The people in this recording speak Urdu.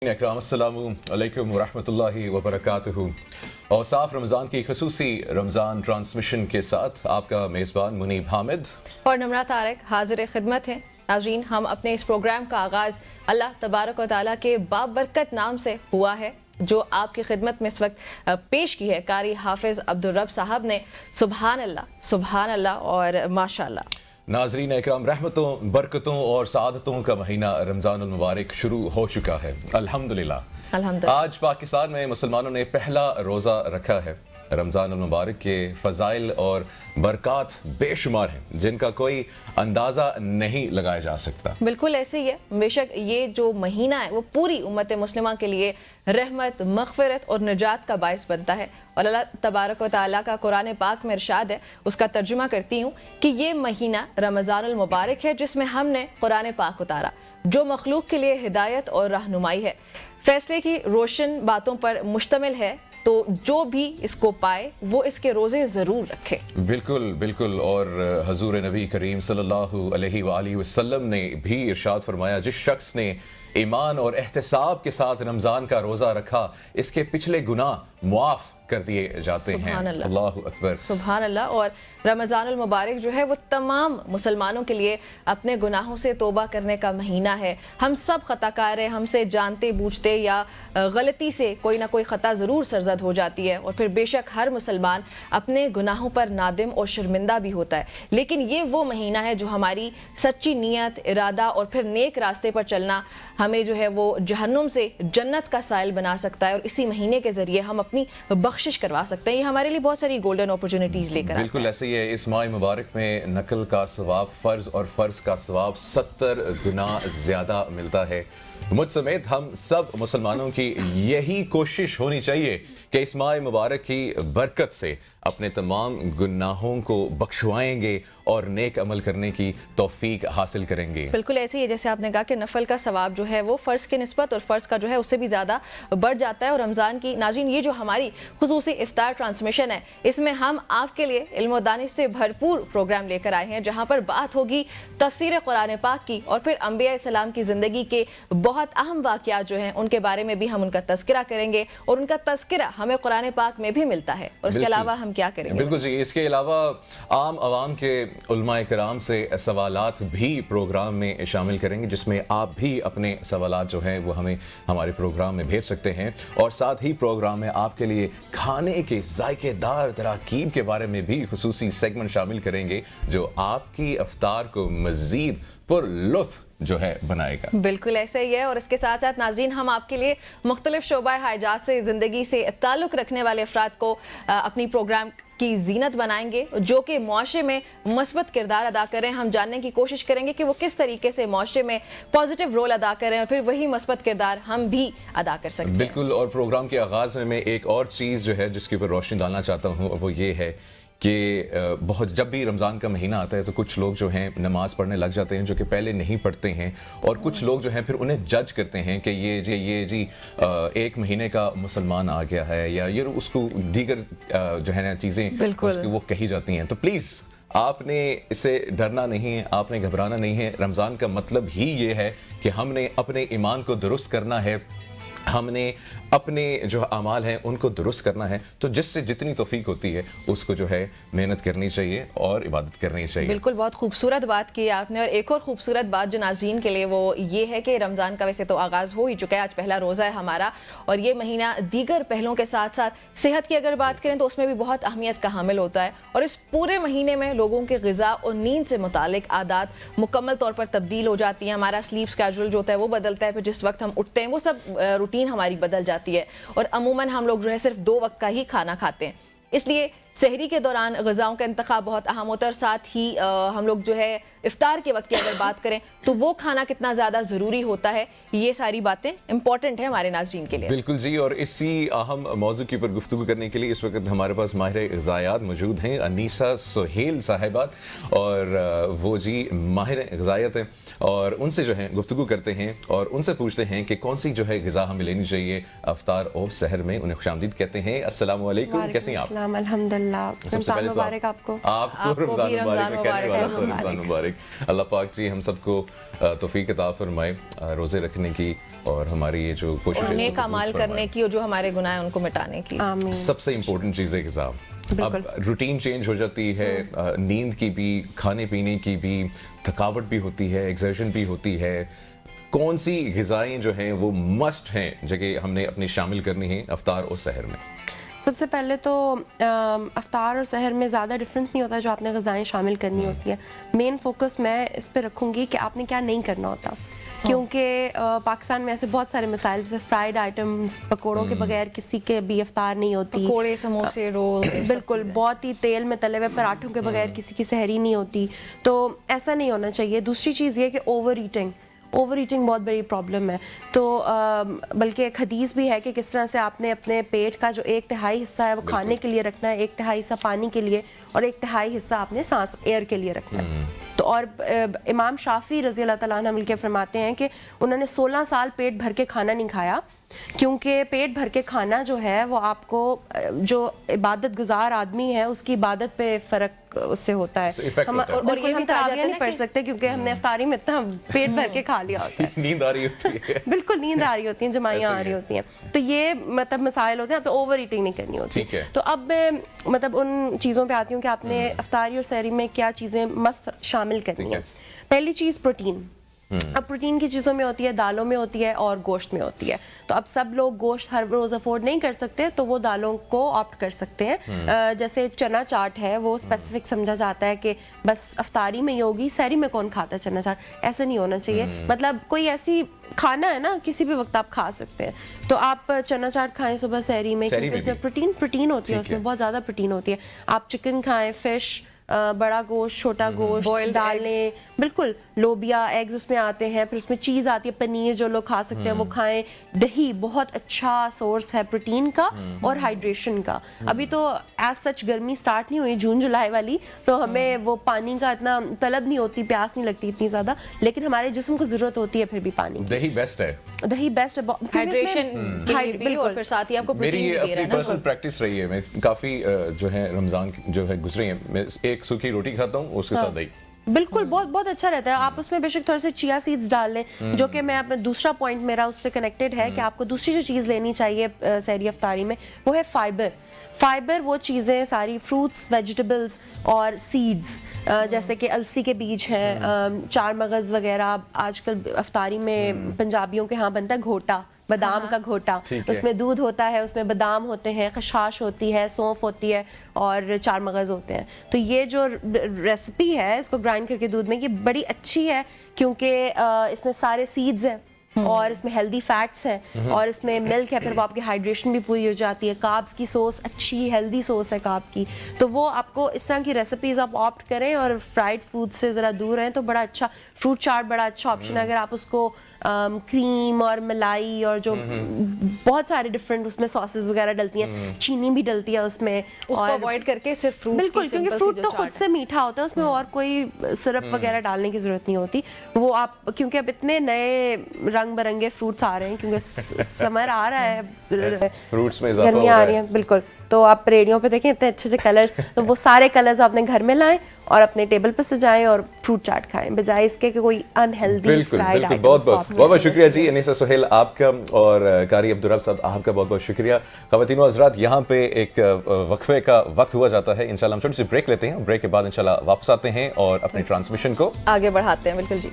اکرام السلام علیکم ورحمۃ اللہ وبرکاتہ اور صاف رمضان کی خصوصی رمضان ٹرانسمیشن کے ساتھ آپ کا میزبان منیب حامد اور نمرہ طارق حاضر خدمت ہیں۔ ناظرین، ہم اپنے اس پروگرام کا آغاز اللہ تبارک و تعالیٰ کے بابرکت نام سے ہوا ہے جو آپ کی خدمت میں اس وقت پیش کی ہے قاری حافظ عبدالرب صاحب نے۔ سبحان اللہ اور ماشاء اللہ۔ ناظرین اکرام، رحمتوں، برکتوں اور سعادتوں کا مہینہ رمضان المبارک شروع ہو چکا ہے الحمدللہ۔ آج پاکستان میں مسلمانوں نے پہلا روزہ رکھا ہے۔ رمضان المبارک کے فضائل اور برکات بے شمار ہیں جن کا کوئی اندازہ نہیں لگایا جا سکتا۔ بالکل ایسے ہی ہے، بے شک یہ جو مہینہ ہے وہ پوری امت مسلمہ کے لیے رحمت، مغفرت اور نجات کا باعث بنتا ہے، اور اللہ تبارک و تعالیٰ کا قرآن پاک میں ارشاد ہے، اس کا ترجمہ کرتی ہوں کہ یہ مہینہ رمضان المبارک ہے جس میں ہم نے قرآن پاک اتارا جو مخلوق کے لیے ہدایت اور رہنمائی ہے، فیصلے کی روشن باتوں پر مشتمل ہے، تو جو بھی اس کو پائے وہ اس کے روزے ضرور رکھے۔ بالکل اور حضور نبی کریم صلی اللہ علیہ وآلہ وسلم نے بھی ارشاد فرمایا، جس شخص نے ایمان اور احتساب کے ساتھ رمضان کا روزہ رکھا اس کے پچھلے گناہ معاف کر دیے جاتے ہیں۔ اللہ اکبر، سبحان اللہ۔ اور رمضان المبارک جو ہے وہ تمام مسلمانوں کے لیے اپنے گناہوں سے توبہ کرنے کا مہینہ ہے۔ ہم سب خطا کار ہیں، ہم سے جانتے بوجھتے یا غلطی سے کوئی نہ کوئی خطا ضرور سرزد ہو جاتی ہے، اور پھر بے شک ہر مسلمان اپنے گناہوں پر نادم اور شرمندہ بھی ہوتا ہے، لیکن یہ وہ مہینہ ہے جو ہماری سچی نیت، ارادہ اور پھر نیک راستے پر چلنا ہمیں جو ہے وہ جہنم سے جنت کا سائل بنا سکتا ہے، اور اسی مہینے کے ذریعے ہم اپنی بخشش کروا سکتے ہیں۔ یہ ہمارے لیے بہت ساری گولڈن اپرچونٹیز لے کر بالکل ایسے ہی ہے۔ اس ماہ مبارک میں نقل کا ثواب فرض اور فرض کا ثواب 70 گنا زیادہ ملتا ہے۔ مجھ سمیت ہم سب مسلمانوں کی یہی کوشش ہونی چاہیے کہ اس ماہ مبارک کی برکت سے اپنے تمام گناہوں کو بخشوائیں گے اور نیک عمل کرنے کی توفیق حاصل کریں گے۔ بالکل ایسے ہی جیسے آپ نے کہا کہ نفل کا ثواب جو ہے وہ فرض کے نسبت اور فرض کا جو ہے اس سے بھی زیادہ بڑھ جاتا ہے، اور رمضان کی ناظرین یہ جو ہماری خصوصی افطار ٹرانسمیشن ہے اس میں ہم آپ کے لیے علم و دانش سے بھرپور پروگرام لے کر آئے ہیں جہاں پر بات ہوگی تفسیر قرآن پاک کی، اور پھر انبیاء السلام کی زندگی کے بہت اہم واقعات جو ہیں ان کے بارے میں بھی ہم ان کا تذکرہ کریں گے، اور ان کا تذکرہ ہمیں قرآن پاک میں بھی ملتا ہے، اور اس کے علاوہ ہم کیا کریں گے؟ بالکل جی، اس کے علاوہ عام عوام کے علماء کرام سے سوالات بھی پروگرام میں شامل کریں گے، جس میں آپ بھی اپنے سوالات جو ہیں وہ ہمیں ہمارے پروگرام میں بھیج سکتے ہیں، اور ساتھ ہی پروگرام میں آپ کے لیے کھانے کے ذائقے دار تراکیب کے بارے میں بھی خصوصی سیگمنٹ شامل کریں گے جو آپ کی افطار کو مزید پر لطف جو ہے بنائے گا۔ بالکل ایسا ہی ہے، اور اس کے ساتھ ساتھ ناظرین ہم آپ کے لیے مختلف شعبہ حیات سے زندگی سے تعلق رکھنے والے افراد کو اپنی پروگرام کی زینت بنائیں گے جو کہ معاشرے میں مثبت کردار ادا کریں۔ ہم جاننے کی کوشش کریں گے کہ وہ کس طریقے سے معاشرے میں پازیٹیو رول ادا کریں، اور پھر وہی مثبت کردار ہم بھی ادا کر سکتے ہیں۔ بالکل، اور پروگرام کے آغاز میں ایک اور چیز جو ہے جس کے اوپر روشنی ڈالنا چاہتا ہوں وہ یہ ہے کہ جب بھی رمضان کا مہینہ آتا ہے تو کچھ لوگ جو ہیں نماز پڑھنے لگ جاتے ہیں جو کہ پہلے نہیں پڑھتے ہیں، اور کچھ لوگ جو ہیں پھر انہیں جج کرتے ہیں کہ یہ جی ایک مہینے کا مسلمان آ گیا ہے، یا یہ اس کو دیگر جو ہے نا چیزیں وہ کہی جاتی ہیں۔ تو پلیز آپ نے اس سے ڈرنا نہیں ہے، آپ نے گھبرانا نہیں ہے۔ رمضان کا مطلب ہی یہ ہے کہ ہم نے اپنے ایمان کو درست کرنا ہے، ہم نے اپنے جو اعمال ہیں ان کو درست کرنا ہے، تو جس سے جتنی توفیق ہوتی ہے اس کو جو ہے محنت کرنی چاہیے اور عبادت کرنی چاہیے۔ بالکل، بہت خوبصورت بات کی آپ نے، اور ایک اور خوبصورت بات جو ناظرین کے لیے وہ یہ ہے کہ رمضان کا ویسے تو آغاز ہو ہی چکا ہے، آج پہلا روزہ ہے ہمارا، اور یہ مہینہ دیگر پہلوؤں کے ساتھ ساتھ صحت کی اگر بات کریں تو اس میں بھی بہت اہمیت کا حامل ہوتا ہے، اور اس پورے مہینے میں لوگوں کے غذا اور نیند سے متعلق عادات مکمل طور پر تبدیل ہو جاتی ہیں۔ ہمارا سلیپ اسکیڈول جو ہوتا ہے وہ بدلتا ہے، پھر جس وقت ہم اٹھتے ہیں وہ سب روٹین ہماری بدل جاتی ہے، اور عموماً ہم لوگ جو ہے صرف 2 وقت کا ہی کھانا کھاتے ہیں، اس لیے سحری کے دوران غذاؤں کا انتخاب بہت اہم ہوتا ہے، اور ساتھ ہی ہم لوگ جو ہے افطار کے وقت کی اگر بات کریں تو وہ کھانا کتنا زیادہ ضروری ہوتا ہے، یہ ساری باتیں امپورٹنٹ ہیں ہمارے ناظرین کے لیے۔ بالکل جی، اور اسی اہم موضوع کے اوپر گفتگو کرنے کے لیے اس وقت ہمارے پاس ماہر غذائیات موجود ہیں، انیسہ سہیل صاحبات، اور وہ جی ماہر غذائیت ہیں، اور ان سے جو ہے گفتگو کرتے ہیں اور ان سے پوچھتے ہیں کہ کون سی جو ہے غذا ہمیں لینی چاہیے افطار اور سحر میں۔ انہیں خوش آمدید کہتے ہیں۔ السلام علیکم، کیسے ہیں آپ؟ السلام، الحمدللہ اللہ رمضان مبارک آپ کو. آپ کو رمضان مبارک. میں کہنے والا تھا رمضان مبارک. اللہ پاک جی ہم سب کو توفیق عطا فرمائے روزے رکھنے کی اور ہماری یہ جو کوشش ہے نیک اعمال کرنے کی اور جو ہمارے گناہ ہیں ان کو مٹانے کی. سب سے امپورٹنٹ چیز ہے غذا. اب روٹین چینج ہو جاتی ہے, نیند کی بھی, کھانے پینے کی بھی, تھکاوٹ بھی ہوتی ہے, ایگزرشن بھی ہوتی ہے. کون سی غذائیں جو ہیں وہ مسٹ ہیں جو کہ ہم نے اپنی شامل کرنی ہیں افطار اور سحر میں؟ سب سے پہلے تو افطار اور سحر میں زیادہ ڈفرینس نہیں ہوتا جو آپ نے غذائیں شامل کرنی ہوتی ہے. مین فوکس میں اس پہ رکھوں گی کہ آپ نے کیا نہیں کرنا ہوتا, کیونکہ پاکستان میں ایسے بہت سارے مسائل جیسے فرائیڈ آئٹمس, پکوڑوں کے بغیر کسی کے بھی افطار نہیں ہوتی, پکوڑے, سموسے, رول, بالکل بہت ہی تیل میں تلے ہوئے پراٹھوں کے بغیر کسی کی سحری نہیں ہوتی. تو ایسا نہیں ہونا چاہیے. دوسری چیز یہ کہ اوور ایٹنگ بہت بڑی پرابلم ہے. تو بلکہ ایک حدیث بھی ہے کہ کس طرح سے آپ نے اپنے پیٹ کا جو 1/3 حصہ ہے وہ کھانے کے لیے رکھنا ہے, 1/3 حصہ پانی کے لیے, اور 1/3 حصہ آپ نے سانس ایئر کے لیے رکھنا ہے. تو اور امام شافعی رضی اللہ تعالیٰ عنہ مل کے فرماتے ہیں کہ انہوں نے 16 سال پیٹ بھر کے کھانا نہیں کھایا, کیونکہ پیٹ بھر کے کھانا جو ہے وہ آپ کو جو عبادت گزار آدمی ہے اس کی عبادت پہ فرق اس سے ہوتا ہے. اور یہ بھی تراویح نہیں پڑھ سکتے کیونکہ ہم نے افطاری میں اتنا پیٹ بھر کے کھا لیا ہوتا ہے. نیند آ رہی ہوتی ہے, بالکل نیند آ رہی ہوتی ہیں, جمائیاں آ رہی ہوتی ہیں. تو یہ مطلب مسائل ہوتے ہیں, آپ اوور ایٹنگ نہیں کرنی ہوتی. تو اب میں مطلب ان چیزوں پہ آتی ہوں کہ آپ نے افطاری اور سحری میں کیا چیزیں مست شامل کرنی ہیں. پہلی چیز پروٹین. اب پروٹین کی چیزوں میں ہوتی ہے, دالوں میں ہوتی ہے اور گوشت میں ہوتی ہے. تو اب سب لوگ گوشت ہر روز افورڈ نہیں کر سکتے تو وہ دالوں کو آپٹ کر سکتے ہیں. جیسے چنا چاٹ ہے وہ اسپیسیفک سمجھا جاتا ہے کہ بس افطاری میں ہی ہوگی, سحری میں کون کھاتا ہے چنا چاٹ, ایسا نہیں ہونا چاہیے. مطلب کوئی ایسی کھانا ہے نا کسی بھی وقت آپ کھا سکتے ہیں. تو آپ چنا چاٹ کھائیں صبح سحری میں, کیونکہ اس میں پروٹین ہوتی ہے, اس میں بہت زیادہ پروٹین ہوتی ہے. آپ چکن کھائیں, فش, بڑا گوشت, چھوٹا گوشت, دالیں, بالکل لوبیا, ایگز اس میں آتے ہیں. پھر اس میں چیز آتی ہے, پنیر جو لوگ کھا سکتے ہیں وہ کھائیں. دہی بہت اچھا سورس ہے پروٹین کا اور ہائیڈریشن کا. ابھی تو ایز سچ گرمی سٹارٹ نہیں ہوئی, جون جولائی والی, تو ہمیں وہ پانی کا اتنا طلب نہیں ہوتی, پیاس نہیں لگتی اتنی زیادہ, لیکن ہمارے جسم کو ضرورت ہوتی ہے پھر بھی پانی کی. دہی بیسٹ ہے, دہی بیسٹ ہے ہائیڈریشن کے لیے بھی, اور پھر ساتھ ہی آپ کو پروٹین بھی دے رہا ہے. میری اپنی پرسنل پریکٹس رہی ہے, میں کافی جو ہے رمضان جو ہے گزری ہیں, میں ایک سوکھی روٹی کھاتا ہوں, اس کے ساتھ دہی. بالکل بہت اچھا رہتا ہے. آپ اس میں بے شک تھوڑے سے چیا سیڈز ڈال لیں, جو کہ میں اپنا دوسرا پوائنٹ میرا اس سے کنیکٹڈ ہے کہ آپ کو دوسری جو چیز لینی چاہیے سحری افطاری میں وہ ہے فائبر. وہ چیزیں ساری فروٹس, ویجیٹیبلز اور سیڈز, جیسے کہ السی کے بیج ہیں, چار مغز وغیرہ. آج کل افطاری میں پنجابیوں کے ہاں بنتا ہے گھوٹا, بادام کا گھوٹا, اس میں دودھ ہوتا ہے, اس میں بادام ہوتے ہیں, خشخاش ہوتی ہے, سونف ہوتی ہے اور چار مغز ہوتے ہیں. تو یہ جو ریسیپی ہے اس کو گرائنڈ کر کے دودھ میں, یہ بڑی اچھی ہے کیونکہ اس میں سارے سیڈز ہیں اور اس میں ہیلدی فیٹس ہیں اور اس میں ملک ہے, پھر وہ آپ کی ہائیڈریشن بھی پوری ہو جاتی ہے. کاربس کی سورس اچھی ہیلدی سورس ہے کارب کی. تو وہ آپ کو اس طرح کی ریسیپیز آپ آپٹ کریں اور فرائیڈ فوڈ سے ذرا دور رہیں تو بڑا اچھا. فروٹ چاٹ بڑا اچھا آپشن ہے اگر آپ اس کو کریم اور ملائی اور جو بہت سارے ڈفرینٹ اس میں ساسز وغیرہ ڈلتی ہیں, چینی بھی ڈلتی ہے اس میں, اس کو اوائڈ کر کے صرف فروٹ. بالکل, کیونکہ فروٹ تو خود سے میٹھا ہوتا ہے, اس میں اور کوئی سرپ وغیرہ ڈالنے کی ضرورت نہیں ہوتی. وہ آپ کیونکہ اب اتنے نئے رنگ برنگے فروٹس آ رہے ہیں کیونکہ سمر آ رہا ہے, فروٹس میں اضافہ گرمیاں آ رہی ہیں, بالکل. تو آپ ریڈیو پہ دیکھیں اتنے اچھے کلر, تو وہ سارے کلرز اپنے گھر میں لائیں اور اپنے ٹیبل پہ سجائیں اور فروٹ چاٹ کھائیں, بجائے اس کے کہ کوئی انہیلدی فرائیڈ آئٹمز. بہت شکریہ جی انیسہ سہیل آپ کا, اور قاری عبدالرب صاحب آپ کا بہت شکریہ. خواتین و حضرات, یہاں پہ ایک وقفے کا وقت ہوا جاتا ہے. انشاءاللہ ہم چھوٹی سی بریک لیتے ہیں, بریک کے بعد انشاءاللہ واپس آتے ہیں اور اپنی ٹرانسمیشن کو آگے بڑھاتے ہیں. بالکل جی.